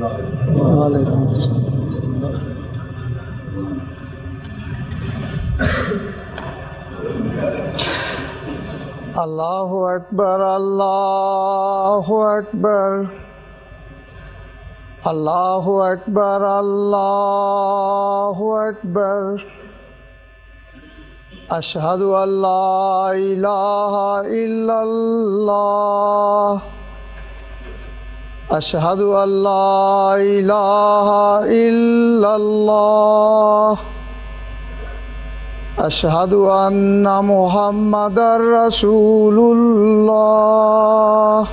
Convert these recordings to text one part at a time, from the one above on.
وعلیکم السلام۔ اللہ اکبر، اللہ اکبر، اللہ اکبر، اللہ اکبر، اشہد ان لا الہ الا اللہ، اشہد ان لا الہ الا اللہ، اشہد ان محمد رسول اللہ،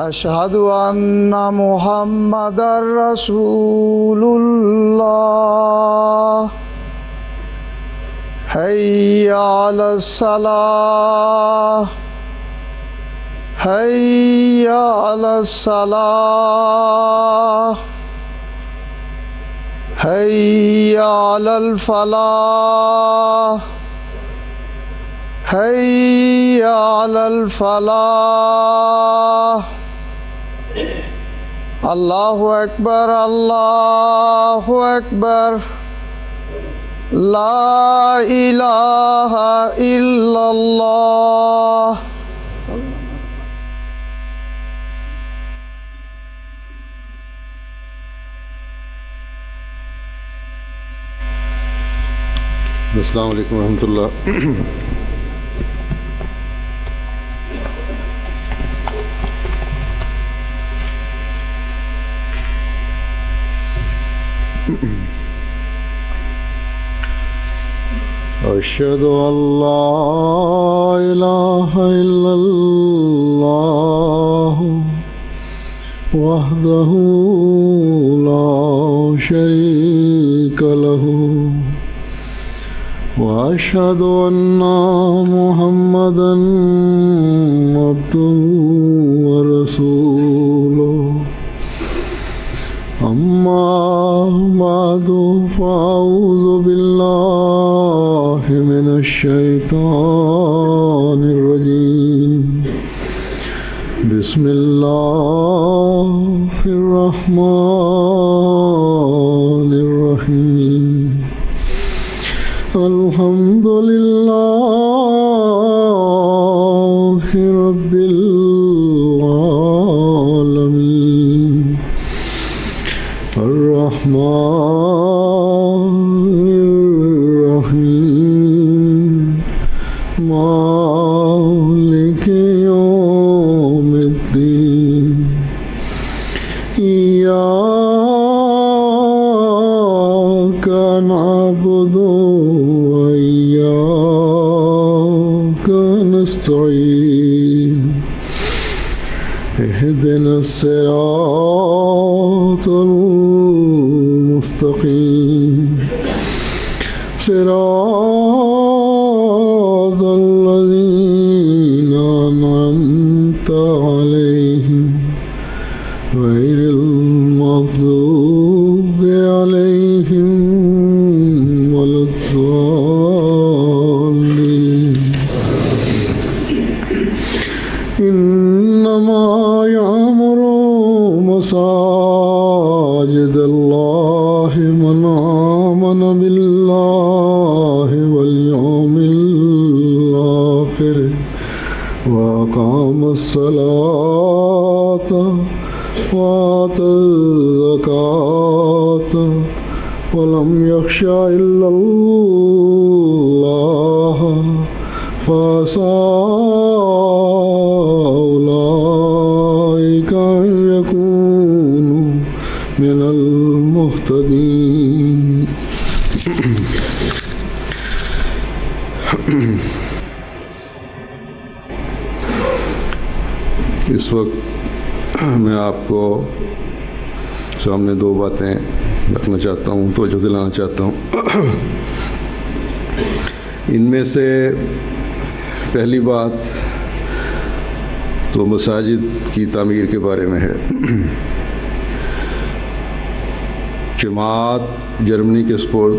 اشہد ان محمد رسول اللہ، حی علی الصلاۃ، حی علی الصلاۃ، حی علی الفلاح، حی علی الفلاح۔ اللہ اکبر، اللہ اکبر، لا الہ الا اللہ۔ السلام علیکم ورحمۃ اللہ۔ اشہد ان لا الہ الا اللہ وحدہ لا شریک لہ واشہد ان محمدا عبدہ ورسولہ، اما بعد فاعوذ باللہ من الشیطان الرجیم، بسم اللہ الرحمن الرحیم، الحمد للہ رب العالمین، الرحمن الرحیم، مالک یوم الدین، ایاک نعبد وإياك نستعين، اهدنا الصراط المستقيم، صراط الذين أنعمت عليهم غير المغضوب عليهم ولا الضالين۔ إنما يعمر مساجد الله من آمن بالله واليوم الآخر وأقام الصلاة وآتى الزكاة ولم يخش إلا الله فعسى أولئك أن يكونوا من المهتدين۔ اس وقت میں آپ کو سامنے دو باتیں رکھنا چاہتا ہوں، توجہ دلانا چاہتا ہوں۔ ان میں سے پہلی بات تو مساجد کی تعمیر کے بارے میں ہے۔ جماعت جرمنی کے سپرد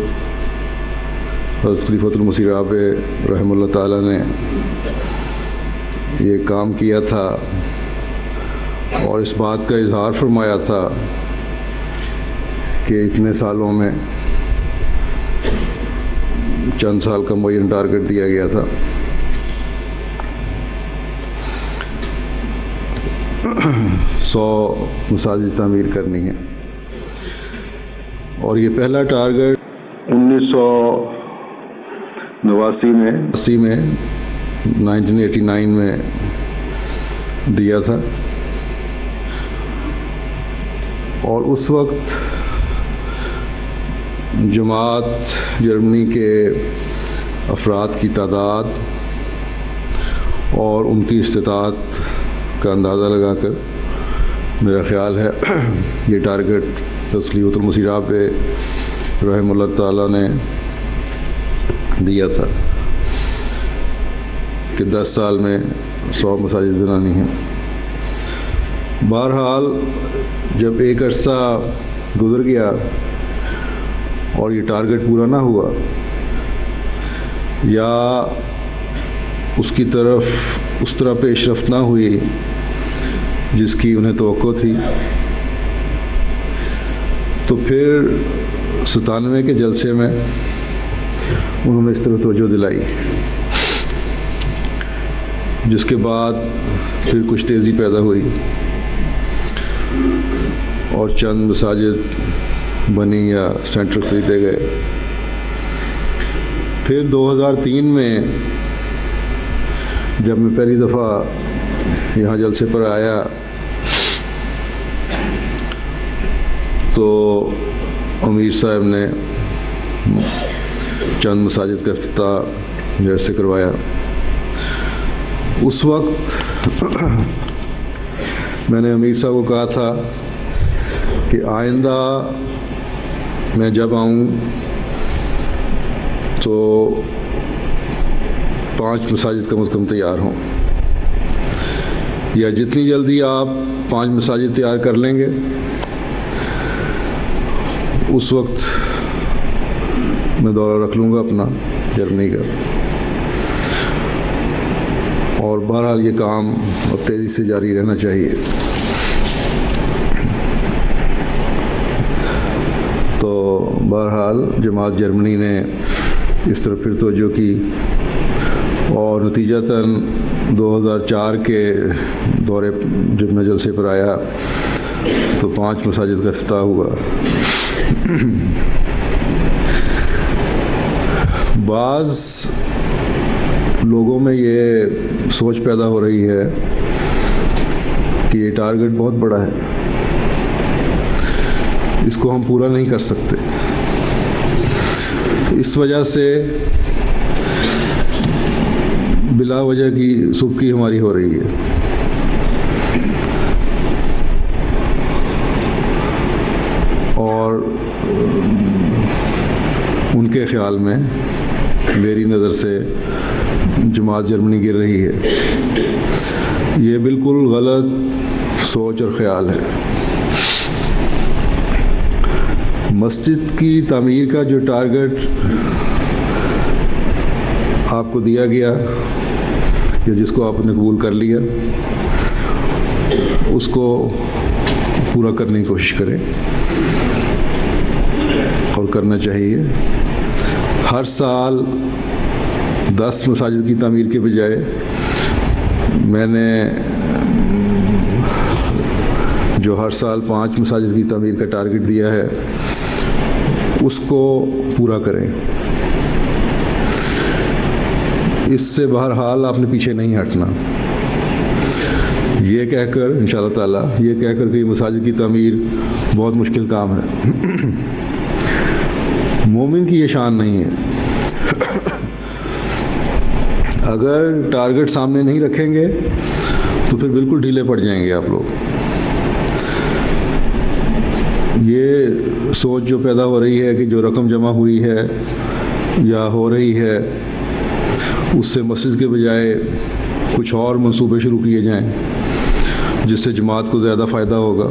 حضرت خلیفۃ المسیح رابع رحمہ اللہ تعالیٰ نے یہ کام کیا تھا، اور اس بات کا اظہار فرمایا تھا کہ اتنے سالوں میں چند سال کا معین ٹارگٹ دیا گیا تھا. 100 مساجد تعمیر کرنی ہے، اور یہ پہلا ٹارگٹ 1989 میں 1989 میں دیا تھا. اور اس وقت جماعت جرمنی کے افراد کی تعداد اور ان کی استطاعت کا اندازہ لگا کر میرا خیال ہے یہ ٹارگٹ تسلیمۃ المسیح پہ رحم اللہ تعالیٰ نے دیا تھا کہ 10 سال میں 100 مساجد بنانی ہیں. بہرحال جب ایک عرصہ گزر گیا اور یہ ٹارگٹ پورا نہ ہوا یا اس کی طرف اس طرح پیش رفت نہ ہوئی جس کی انہیں توقع تھی، تو پھر 97 کے جلسے میں انہوں نے اس طرف توجہ دلائی، جس کے بعد پھر کچھ تیزی پیدا ہوئی اور چند مساجد بنی یا سینٹر خریدے گئے. پھر 2003 میں جب میں پہلی دفعہ یہاں جلسے پر آیا تو امیر صاحب نے چند مساجد کا افتتاح میرے سے کروایا. اس وقت میں نے امیر صاحب کو کہا تھا کہ آئندہ میں جب آؤں تو 5 مساجد کم از کم تیار ہوں، یا جتنی جلدی آپ 5 مساجد تیار کر لیں گے اس وقت میں دورہ رکھ لوں گا اپنا جرمنی کا. اور بہرحال یہ کام اب تیزی سے جاری رہنا چاہیے. تو بہرحال جماعت جرمنی نے اس طرف پھر توجہ کی اور نتیجتاً 2004 کے دورے جب میں جلسے پر آیا تو 5 مساجد کا افتتاح ہوا. بعض لوگوں میں یہ سوچ پیدا ہو رہی ہے کہ یہ ٹارگٹ بہت بڑا ہے، اس کو ہم پورا نہیں کر سکتے. اس وجہ سے بلا وجہ کی سبکی ہماری ہو رہی ہے. اور ان کے خیال میں میری نظر سے جماعت جرمنی گر رہی ہے. یہ بالکل غلط سوچ اور خیال ہے. مسجد کی تعمیر کا جو ٹارگٹ آپ کو دیا گیا یا جس کو آپ نے قبول کر لیا اس کو پورا کرنے کی کوشش کریں اور کرنا چاہیے. ہر سال 10 مساجد کی تعمیر کے بجائے میں نے جو ہر سال 5 مساجد کی تعمیر کا ٹارگٹ دیا ہے اس کو پورا کریں. اس سے بہرحال آپ نے پیچھے نہیں ہٹنا. یہ کہہ کر انشاءاللہ تعالیٰ یہ کہہ کر کہ مساجد کی تعمیر بہت مشکل کام ہے، مومن کی یہ شان نہیں ہے. اگر ٹارگٹ سامنے نہیں رکھیں گے تو پھر بالکل ڈھیلے پڑ جائیں گے آپ لوگ. یہ سوچ جو پیدا ہو رہی ہے کہ جو رقم جمع ہوئی ہے یا ہو رہی ہے اس سے مسجد کے بجائے کچھ اور منصوبے شروع کیے جائیں جس سے جماعت کو زیادہ فائدہ ہوگا،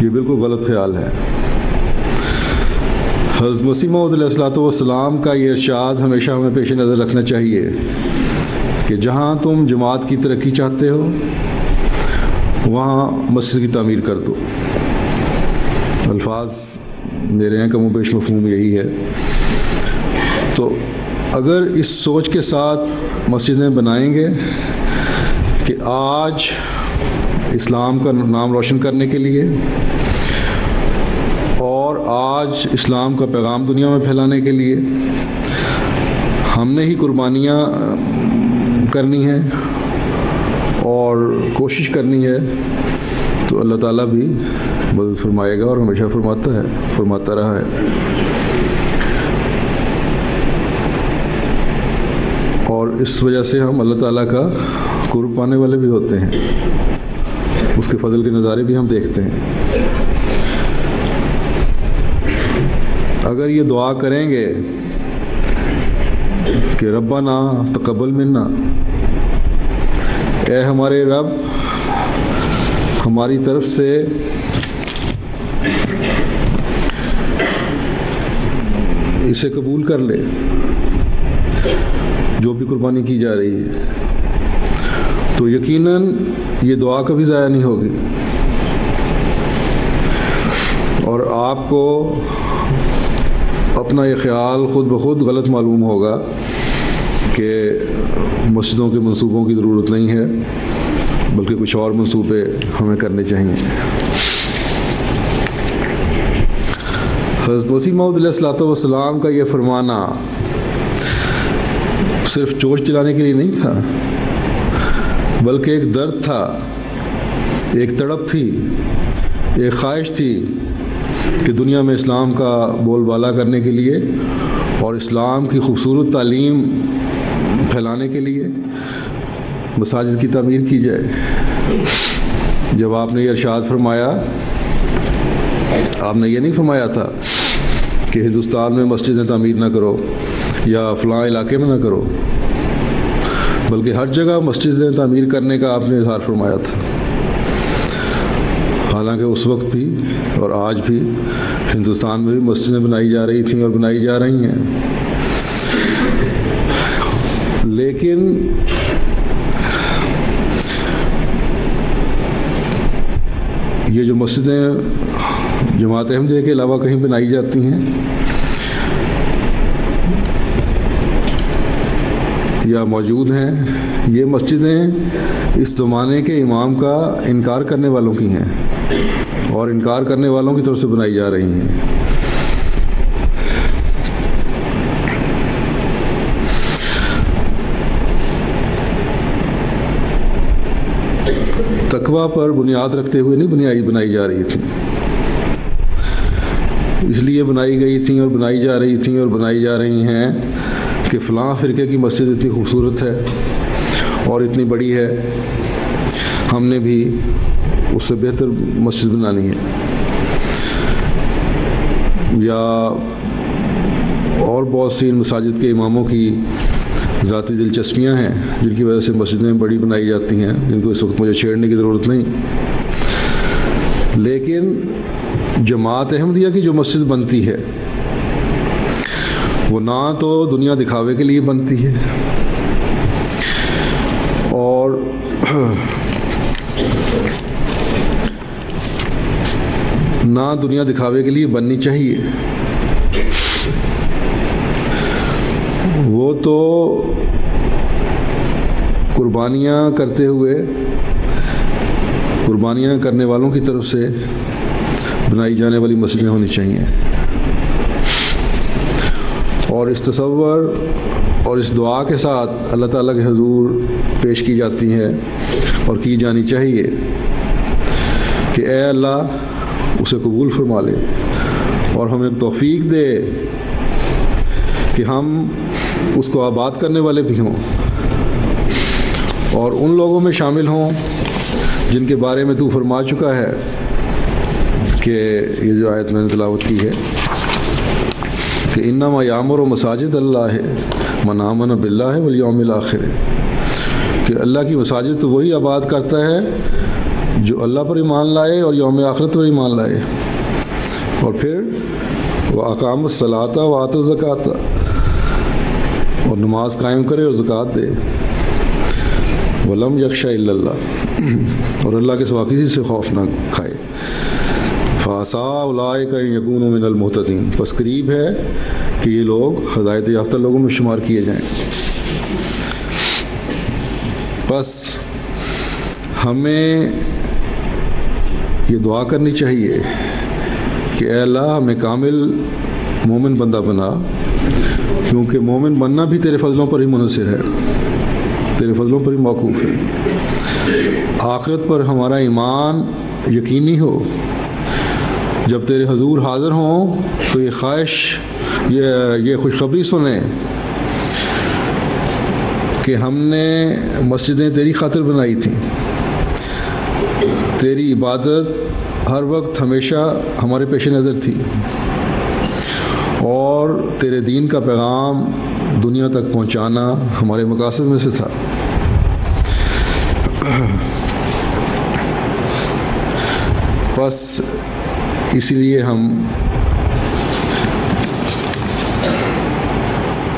یہ بالکل غلط خیال ہے. حضرت مسیح موعود علیہ السلام کا یہ ارشاد ہمیشہ ہمیں پیش نظر رکھنا چاہیے کہ جہاں تم جماعت کی ترقی چاہتے ہو وہاں مسجد کی تعمیر کر دو۔ الفاظ میرے ہیں کم و بیش مفہوم یہی ہے۔ تو اگر اس سوچ کے ساتھ مسجدیں بنائیں گے کہ آج اسلام کا نام روشن کرنے کے لیے اور آج اسلام کا پیغام دنیا میں پھیلانے کے لیے ہم نے ہی قربانیاں کرنی ہیں اور کوشش کرنی ہے، تو اللہ تعالیٰ بھی مدد فرمائے گا اور ہمیشہ فرماتا رہا ہے۔ اور اس وجہ سے ہم اللہ تعالیٰ کا قرب پانے والے بھی ہوتے ہیں، اس کے فضل کے نظارے بھی ہم دیکھتے ہیں۔ اگر یہ دعا کریں گے کہ ربنا تقبل منا، اے ہمارے رب ہماری طرف سے اسے قبول کر لے جو بھی قربانی کی جا رہی ہے، تو یقیناً یہ دعا کبھی ضائع نہیں ہوگی اور آپ کو اپنا یہ خیال خود بخود غلط معلوم ہوگا کہ مسجدوں کے منصوبوں کی ضرورت نہیں ہے، بلکہ کچھ اور منصوبے ہمیں کرنے چاہیے۔ حضرت مسیح موعود علیہ الصلوۃ والسلام کا یہ فرمانا صرف جوش دلانے کے لیے نہیں تھا، بلکہ ایک درد تھا، ایک تڑپ تھی، ایک خواہش تھی کہ دنیا میں اسلام کا بول بالا کرنے کے لیے اور اسلام کی خوبصورت تعلیم پھیلانے کے لیے مساجد کی تعمیر کی جائے۔ جب آپ نے یہ ارشاد فرمایا، آپ نے یہ نہیں فرمایا تھا کہ ہندوستان میں مسجدیں تعمیر نہ کرو یا فلاں علاقے میں نہ کرو، بلکہ ہر جگہ مسجدیں تعمیر کرنے کا آپ نے اظہار فرمایا تھا۔ حالانکہ اس وقت بھی اور آج بھی ہندوستان میں بھی مسجدیں بنائی جا رہی تھیں اور بنائی جا رہی ہیں، لیکن یہ جو مسجدیں جماعت احمدیہ کے علاوہ کہیں بنائی جاتی ہیں یا موجود ہیں، یہ مسجدیں اس زمانے کے امام کا انکار کرنے والوں کی ہیں اور انکار کرنے والوں کی طرف سے بنائی جا رہی ہیں۔ تقویٰ پر بنیاد رکھتے ہوئے نہیں بنائی جا رہی تھی، اس لیے بنائی گئی تھیں اور بنائی جا رہی تھیں اور بنائی جا رہی ہیں کہ فلاں فرقے کی مسجد اتنی خوبصورت ہے اور اتنی بڑی ہے، ہم نے بھی اس سے بہتر مسجد بنانی ہے، یا اور بہت سی مساجد کے اماموں کی ذاتی دلچسپیاں ہیں جن کی وجہ سے مسجدیں بڑی بنائی جاتی ہیں، جن کو اس وقت مجھے چھیڑنے کی ضرورت نہیں۔ لیکن جماعت احمدیہ کی جو مسجد بنتی ہے وہ نہ تو دنیا دکھاوے کے لیے بنتی ہے اور نہ دنیا دکھاوے کے لیے بننی چاہیے، وہ تو قربانیاں کرتے ہوئے قربانیاں کرنے والوں کی طرف سے بنائی جانے والی مسجدیں ہونی چاہیے، اور اس تصور اور اس دعا کے ساتھ اللہ تعالیٰ کے حضور پیش کی جاتی ہیں اور کی جانی چاہیے کہ اے اللہ اسے قبول فرما لے اور ہمیں توفیق دے کہ ہم اس کو آباد کرنے والے بھی ہوں اور ان لوگوں میں شامل ہوں جن کے بارے میں تو فرما چکا ہے کہ یہ جو آیت میں نے تلاوت کی ہے کہ انما یامر مساجد اللہ من آمن باللہ والیوم الآخر، کہ اللہ کی مساجد تو وہی آباد کرتا ہے جو اللہ پر ایمان لائے اور یوم آخرت پر ایمان لائے، اور پھر وہ اقام الصلاۃ و آت الزکاۃ، اور نماز قائم کرے اور زکوٰۃ دے۔ ولم یخشا الا اللہ، اور اللہ کے سوا کسی سے خوف نہ کھائے۔ فعسیٰ اولئک ان یکونوا من المہتدین، بس قریب ہے کہ یہ لوگ ہدایت یافتہ لوگوں میں شمار کیے جائیں۔ بس ہمیں یہ دعا کرنی چاہیے کہ اے اللہ ہمیں کامل مومن بندہ بنا، کیونکہ مومن بننا بھی تیرے فضلوں پر ہی منحصر ہے، تیرے فضلوں پر ہی موقوف ہے۔ آخرت پر ہمارا ایمان یقینی ہو، جب تیرے حضور حاضر ہوں تو یہ خواہش، یہ خوشخبری سنیں کہ ہم نے مسجدیں تیری خاطر بنائی تھیں، تیری عبادت ہر وقت ہمیشہ ہمارے پیش نظر تھی، اور تیرے دین کا پیغام دنیا تک پہنچانا ہمارے مقاصد میں سے تھا۔ بس اسی لیے ہم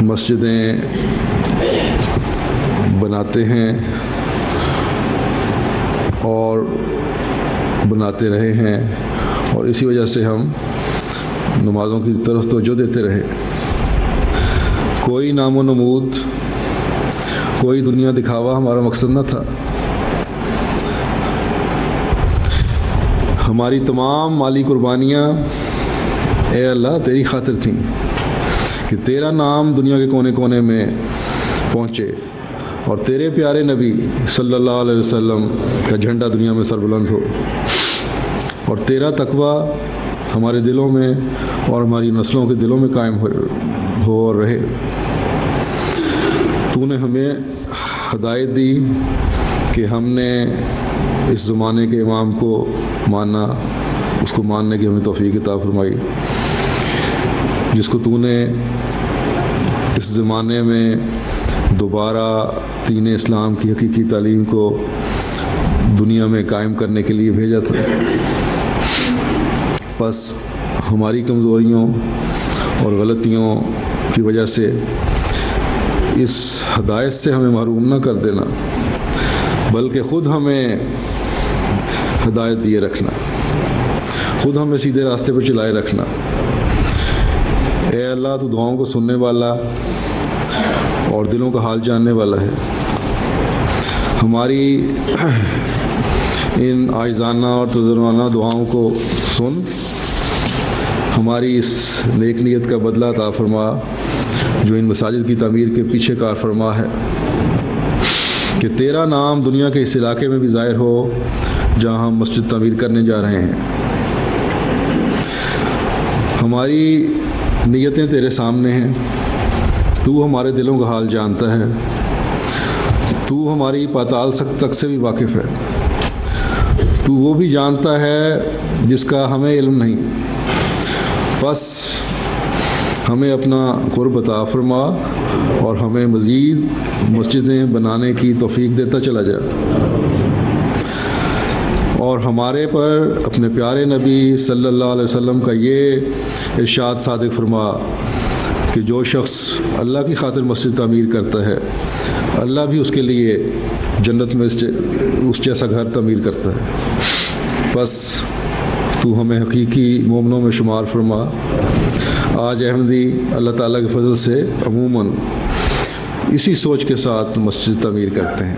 مسجدیں بناتے ہیں اور بناتے رہے ہیں، اور اسی وجہ سے ہم نمازوں کی طرف توجہ دیتے رہے۔ کوئی نام و نمود، کوئی دنیا دکھاوا ہمارا مقصد نہ تھا۔ ہماری تمام مالی قربانیاں اے اللہ تیری خاطر تھیں، کہ تیرا نام دنیا کے کونے کونے میں پہنچے، اور تیرے پیارے نبی صلی اللہ علیہ وسلم کا جھنڈا دنیا میں سربلند ہو، اور تیرا تقوی ہمارے دلوں میں اور ہماری نسلوں کے دلوں میں قائم ہو اور رہے۔ تو نے ہمیں ہدایت دی کہ ہم نے اس زمانے کے امام کو ماننا، اس کو ماننے کی ہمیں توفیق عطا فرمائی، جس کو تو نے اس زمانے میں دوبارہ دین اسلام کی حقیقی تعلیم کو دنیا میں قائم کرنے کے لیے بھیجا تھا۔ بس ہماری کمزوریوں اور غلطیوں کی وجہ سے اس ہدایت سے ہمیں محروم نہ کر دینا، بلکہ خود ہمیں ہدایت دیے رکھنا، خود ہمیں سیدھے راستے پر چلائے رکھنا۔ اے اللہ تو دعاؤں کو سننے والا اور دلوں کا حال جاننے والا ہے۔ ہماری ان عاجزانہ اور تضرعانہ دعاؤں کو سن، ہماری اس نیک نیت کا بدلہ عطا فرما جو ان مساجد کی تعمیر کے پیچھے کار فرما ہے، کہ تیرا نام دنیا کے اس علاقے میں بھی ظاہر ہو جہاں ہم مسجد تعمیر کرنے جا رہے ہیں۔ ہماری نیتیں تیرے سامنے ہیں، تو ہمارے دلوں کا حال جانتا ہے، تو ہماری پاتال تک سے بھی واقف ہے، تو وہ بھی جانتا ہے جس کا ہمیں علم نہیں۔ بس ہمیں اپنا قرب عطا فرما اور ہمیں مزید مسجدیں بنانے کی توفیق دیتا چلا جا، اور ہمارے پر اپنے پیارے نبی صلی اللہ علیہ وسلم کا یہ ارشاد صادق فرما کہ جو شخص اللہ کی خاطر مسجد تعمیر کرتا ہے، اللہ بھی اس کے لیے جنت میں اس جیسا گھر تعمیر کرتا ہے۔ بس تو ہمیں حقیقی مومنوں میں شمار فرما۔ آج احمدی اللہ تعالیٰ کے فضل سے عموماً اسی سوچ کے ساتھ مسجد تعمیر کرتے ہیں،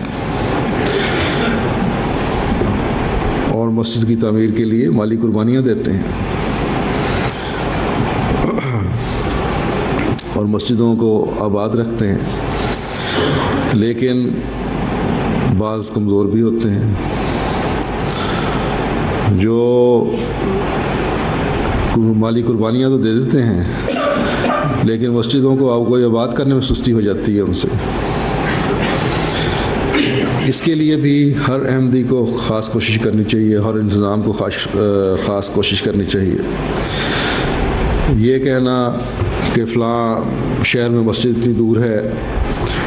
اور مسجد کی تعمیر کے لیے مالی قربانیاں دیتے ہیں، اور مسجدوں کو آباد رکھتے ہیں، لیکن بعض کمزور بھی ہوتے ہیں جو مالی قربانیاں تو دے دیتے ہیں، لیکن مسجدوں کو کوئی آباد کرنے میں سستی ہو جاتی ہے ان سے۔ اس کے لیے بھی ہر احمدی کو خاص کوشش کرنی چاہیے، ہر انتظام کو خاص کوشش کرنی چاہیے۔ یہ کہنا کہ فلاں شہر میں مسجد اتنی دور ہے،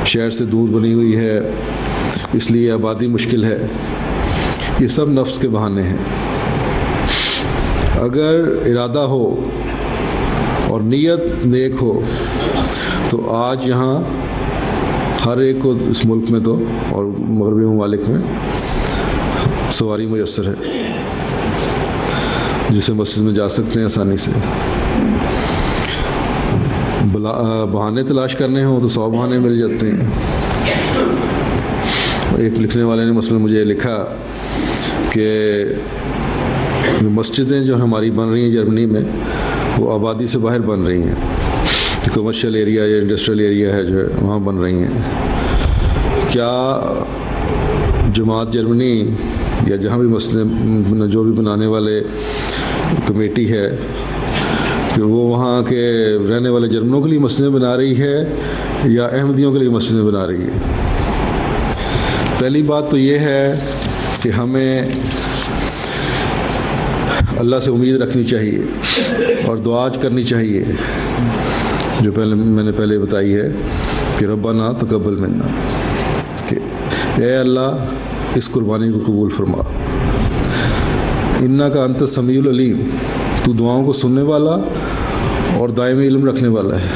شہر سے دور بنی ہوئی ہے، اس لیے آبادی مشکل ہے، یہ سب نفس کے بہانے ہیں۔ اگر ارادہ ہو اور نیت نیک ہو تو آج یہاں ہر ایک کو اس ملک میں تو اور مغربی ممالک میں سواری میسر ہے جسے مسجد میں جا سکتے ہیں آسانی سے. بہانے تلاش کرنے ہوں تو 100 بہانے مل جاتے ہیں. ایک لکھنے والے نے مثلاً مجھے لکھا کہ مسجدیں جو ہماری بن رہی ہیں جرمنی میں وہ آبادی سے باہر بن رہی ہیں. کمرشل ایریا یا انڈسٹریل ایریا ہے جو ہے وہاں بن رہی ہیں. کیا جماعت جرمنی یا جہاں بھی مسجدیں جو بھی بنانے والے کمیٹی ہے کہ وہ وہاں کے رہنے والے جرمنوں کے لیے مسجدیں بنا رہی ہے یا احمدیوں کے لیے مسجدیں بنا رہی ہے؟ پہلی بات تو یہ ہے کہ ہمیں اللہ سے امید رکھنی چاہیے اور دعا کرنی چاہیے جو میں نے پہلے بتائی ہے کہ ربنا تقبل منا، کہ اے اللہ اس قربانی کو قبول فرما. انک انت السمیع العلیم، تو دعاؤں کو سننے والا اور دائمی علم رکھنے والا ہے.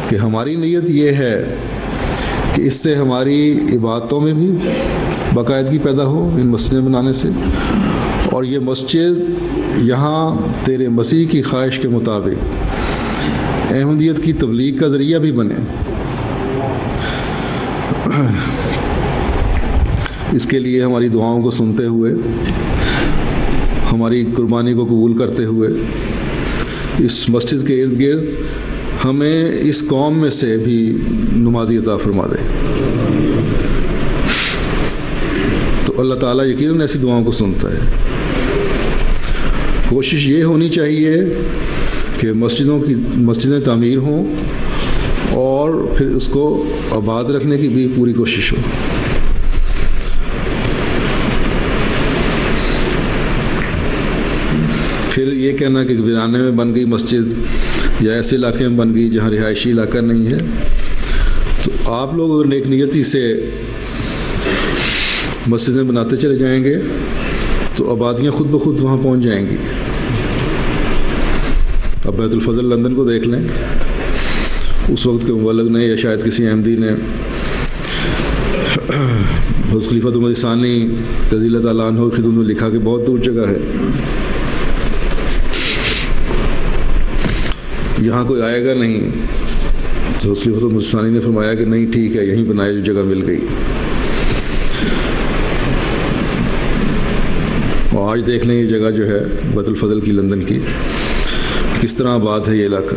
کہ ہماری نیت یہ ہے کہ اس سے ہماری عبادتوں میں بھی باقاعدگی پیدا ہو ان مسجدیں بنانے سے، اور یہ مسجد یہاں تیرے مسیح کی خواہش کے مطابق احمدیت کی تبلیغ کا ذریعہ بھی بنے. اس کے لیے ہماری دعاؤں کو سنتے ہوئے، ہماری قربانی کو قبول کرتے ہوئے اس مسجد کے ارد گرد ہمیں اس قوم میں سے بھی نمازی عطا فرما دے. تو اللہ تعالیٰ یقیناً ایسی دعاؤں کو سنتا ہے. کوشش یہ ہونی چاہیے کہ مسجدیں تعمیر ہوں اور پھر اس کو آباد رکھنے کی بھی پوری کوشش ہو. پھر یہ کہنا کہ ویرانے میں بن گئی مسجد یا ایسے علاقے میں بن گئی جہاں رہائشی علاقہ نہیں ہے، تو آپ لوگ اگر نیک نیتی سے مسجدیں بناتے چلے جائیں گے تو آبادیاں خود بخود وہاں پہنچ جائیں گی. اب بیت الفضل لندن کو دیکھ لیں، اس وقت کے مبلغ نے یا شاید کسی احمدی نے حضرت خلیفۃ عمر ثانی رضی اللہ تعالیٰ عنہ کی خدمت میں لکھا کہ بہت دور جگہ ہے، یہاں کوئی آئے گا نہیں. تو حضرت خلیفۃ عمر ثانی نے فرمایا کہ نہیں ٹھیک ہے، یہیں بنائے جو جگہ مل گئی. اور آج دیکھ لیں یہ جگہ جو ہے بیت الفضل کی لندن کی کس طرح آباد ہے. یہ علاقہ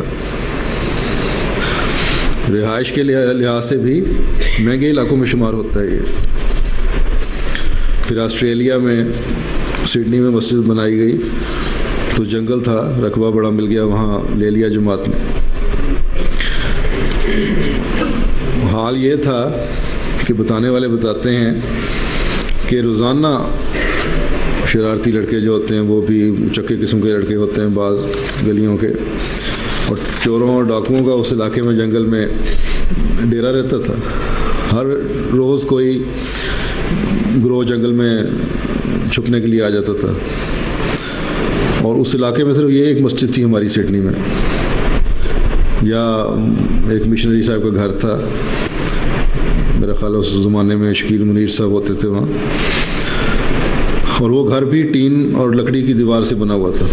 رہائش کے لحاظ سے بھی مہنگے علاقوں میں شمار ہوتا ہے. یہ پھر آسٹریلیا میں سڈنی میں مسجد بنائی گئی تو جنگل تھا، رقبہ بڑا مل گیا، وہاں لے لیا جماعت نے. حال یہ تھا کہ بتانے والے بتاتے ہیں کہ روزانہ شرارتی لڑکے جو ہوتے ہیں وہ بھی چکے قسم کے لڑکے ہوتے ہیں بعض گلیوں کے، اور چوروں اور ڈاکوؤں کا اس علاقے میں جنگل میں ڈیرا رہتا تھا. ہر روز کوئی گروہ جنگل میں چھپنے کے لیے آ جاتا تھا. اور اس علاقے میں صرف یہ ایک مسجد تھی ہماری سڈنی میں، یا ایک مشنری صاحب کا گھر تھا. میرا خیال ہے اس زمانے میں شکیل منیر صاحب ہوتے تھے وہاں، اور وہ گھر بھی ٹین اور لکڑی کی دیوار سے بنا ہوا تھا.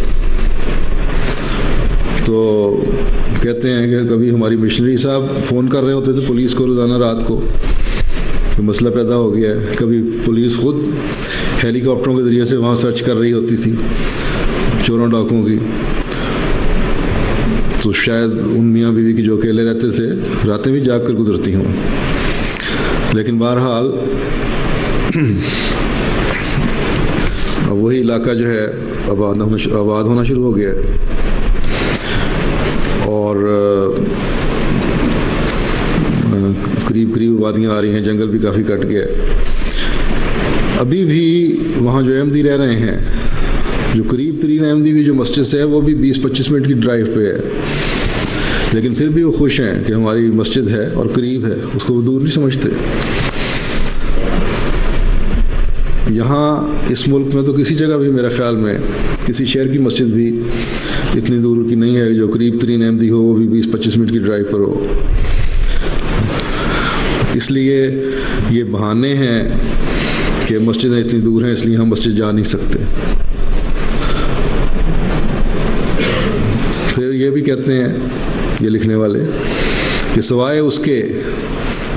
تو کہتے ہیں کہ کبھی ہماری مشنری صاحب فون کر رہے ہوتے تھے پولیس کو روزانہ رات کو کہ مسئلہ پیدا ہو گیا ہے. کبھی پولیس خود ہیلی کاپٹروں کے ذریعے سے وہاں سرچ کر رہی ہوتی تھی چوروں ڈاکوؤں کی. تو شاید ان میاں بیوی کی جو اکیلے رہتے تھے راتیں بھی جاگ کر گزرتی ہوں. لیکن بہرحال اب وہی علاقہ جو ہے آباد ہونا شروع ہو گیا ہے، اور قریب آبادیاں آ رہی ہیں، جنگل بھی کافی کٹ گیا. ابھی بھی وہاں جو احمدی رہ رہے ہیں، جو قریب ترین احمدی بھی جو مسجد سے ہے وہ بھی 20-25 منٹ کی ڈرائیو پہ ہے، لیکن پھر بھی وہ خوش ہیں کہ ہماری مسجد ہے اور قریب ہے، اس کو وہ دور نہیں سمجھتے. یہاں اس ملک میں تو کسی جگہ بھی میرے خیال میں کسی شہر کی مسجد بھی اتنی دور کی نہیں ہے جو قریب ترین احمدی ہو وہ بھی 20-25 منٹ کی ڈرائیو پر ہو. اس لیے یہ بہانے ہیں کہ مسجدیں اتنی دور ہیں اس لیے ہم مسجد جا نہیں سکتے. پھر یہ بھی کہتے ہیں یہ لکھنے والے کہ سوائے اس کے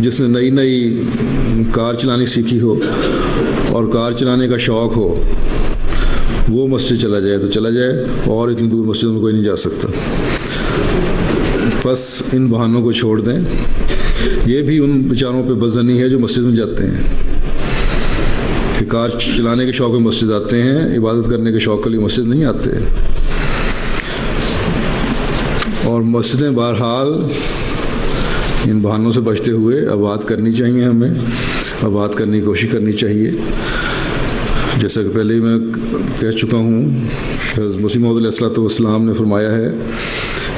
جس نے نئی نئی کار چلانی سیکھی ہو اور کار چلانے کا شوق ہو وہ مسجد چلا جائے تو چلا جائے، اور اتنی دور مسجد میں کوئی نہیں جا سکتا. بس ان بہانوں کو چھوڑ دیں. یہ بھی ان بیچاروں پہ بزنی ہے جو مسجد میں جاتے ہیں کہ کار چلانے کے شوق میں مسجد آتے ہیں، عبادت کرنے کے شوق کے لیے مسجد نہیں آتے. اور مسجدیں بہرحال ان بہانوں سے بچتے ہوئے آباد کرنی چاہیے، ہمیں آباد کرنے کی کوشش کرنی چاہیے. جیسا کہ پہلے ہی میں کہہ چکا ہوں کہ مسیح موعود علیہ الصلوۃ والسلام نے فرمایا ہے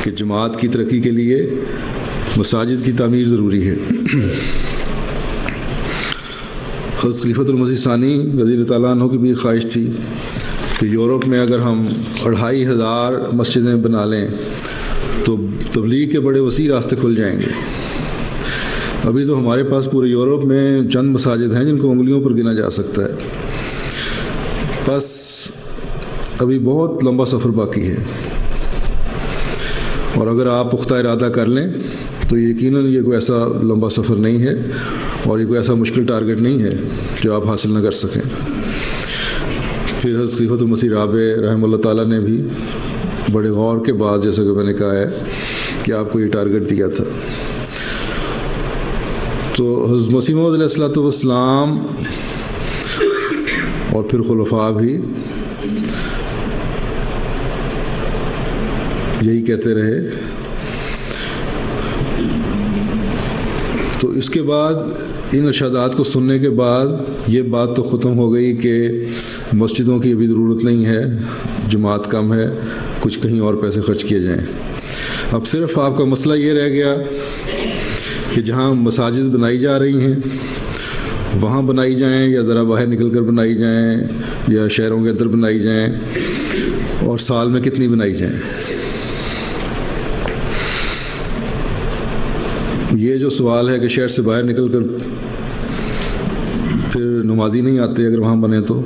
کہ جماعت کی ترقی کے لیے مساجد کی تعمیر ضروری ہے. حضرت خلیفۃ المسیح ثانی رضی اللہ تعالیٰ عنہ کی بھی خواہش تھی کہ یورپ میں اگر ہم 2500 مسجدیں بنا لیں تو تبلیغ کے بڑے وسیع راستے کھل جائیں گے. ابھی تو ہمارے پاس پورے یورپ میں چند مساجد ہیں جن کو انگلیوں پر گنا جا سکتا ہے. بس ابھی بہت لمبا سفر باقی ہے، اور اگر آپ پختہ ارادہ کر لیں تو یقیناً یہ کوئی ایسا لمبا سفر نہیں ہے اور یہ کوئی ایسا مشکل ٹارگٹ نہیں ہے جو آپ حاصل نہ کر سکیں. پھر حضرت خلیفۃ المسیح رابع رحمہ اللہ تعالیٰ نے بھی بڑے غور کے بعد، جیسا کہ میں نے کہا ہے کہ آپ کو یہ ٹارگٹ دیا تھا. تو حضرت مسیح موعود علیہ الصلوۃ والسلام اور پھر خلفاء بھی یہی کہتے رہے. تو اس کے بعد ان ارشادات کو سننے کے بعد یہ بات تو ختم ہو گئی کہ مسجدوں کی ابھی ضرورت نہیں ہے، جماعت کم ہے، کچھ کہیں اور پیسے خرچ کیے جائیں. اب صرف آپ کا مسئلہ یہ رہ گیا کہ جہاں مساجد بنائی جا رہی ہیں وہاں بنائی جائیں یا ذرا باہر نکل کر بنائی جائیں یا شہروں کے اندر بنائی جائیں، اور سال میں کتنی بنائی جائیں. یہ جو سوال ہے کہ شہر سے باہر نکل کر پھر نمازی نہیں آتے اگر وہاں بنے تو